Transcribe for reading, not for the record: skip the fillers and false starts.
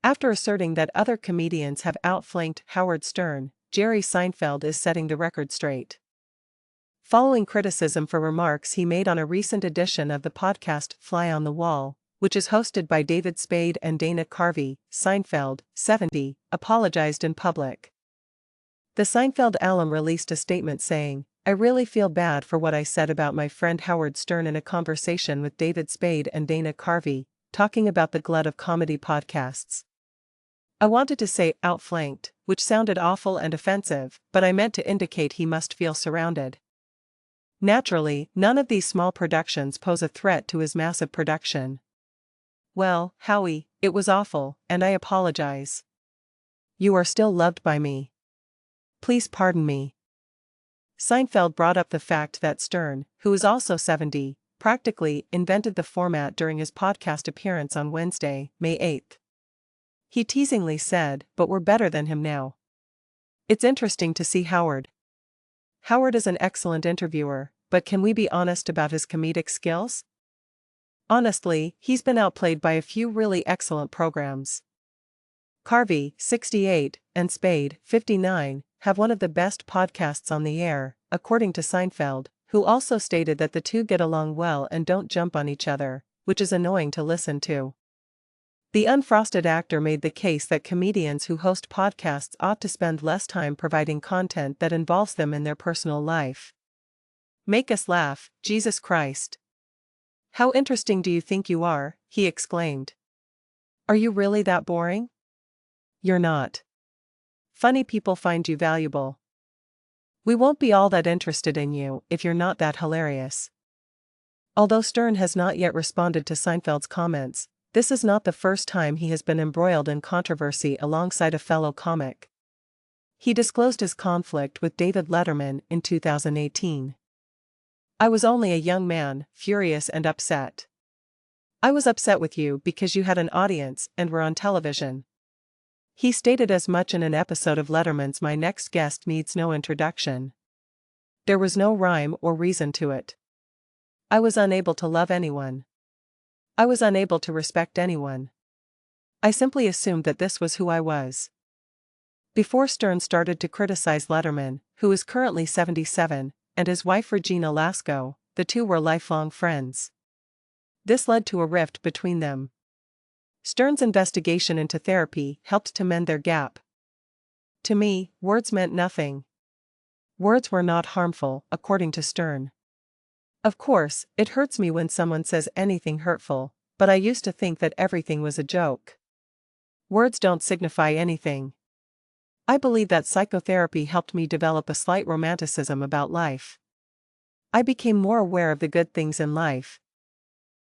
After asserting that other comedians have outflanked Howard Stern, Jerry Seinfeld is setting the record straight. Following criticism for remarks he made on a recent edition of the podcast Fly on the Wall, which is hosted by David Spade and Dana Carvey, Seinfeld, 70, apologized in public. The Seinfeld alum released a statement saying, "I really feel bad for what I said about my friend Howard Stern in a conversation with David Spade and Dana Carvey, talking about the glut of comedy podcasts. I wanted to say outflanked, which sounded awful and offensive, but I meant to indicate he must feel surrounded. Naturally, none of these small productions pose a threat to his massive production. Well, Howie, it was awful, and I apologize. You are still loved by me. Please pardon me." Seinfeld brought up the fact that Stern, who is also 70, practically invented the format during his podcast appearance on Wednesday, May 8. He teasingly said, "But we're better than him now. It's interesting to see Howard. Howard is an excellent interviewer, but can we be honest about his comedic skills? Honestly, he's been outplayed by a few really excellent programs. Carvey, 68, and Spade, 59, have one of the best podcasts on the air," according to Seinfeld, who also stated that the two get along well and don't jump on each other, which is annoying to listen to. The unfrosted actor made the case that comedians who host podcasts ought to spend less time providing content that involves them in their personal life. "Make us laugh, Jesus Christ. How interesting do you think you are?" he exclaimed. "Are you really that boring? You're not. Funny people find you valuable. We won't be all that interested in you if you're not that hilarious." Although Stern has not yet responded to Seinfeld's comments, this is not the first time he has been embroiled in controversy alongside a fellow comic. He disclosed his conflict with David Letterman in 2018. "I was only a young man, furious and upset. I was upset with you because you had an audience and were on television." He stated as much in an episode of Letterman's My Next Guest Needs No Introduction. "There was no rhyme or reason to it. I was unable to love anyone. I was unable to respect anyone. I simply assumed that this was who I was." Before Stern started to criticize Letterman, who is currently 77, and his wife Regina Lasco, the two were lifelong friends. This led to a rift between them. Stern's investigation into therapy helped to mend their gap. "To me, words meant nothing. Words were not harmful," according to Stern. "Of course, it hurts me when someone says anything hurtful, but I used to think that everything was a joke. Words don't signify anything. I believe that psychotherapy helped me develop a slight romanticism about life. I became more aware of the good things in life,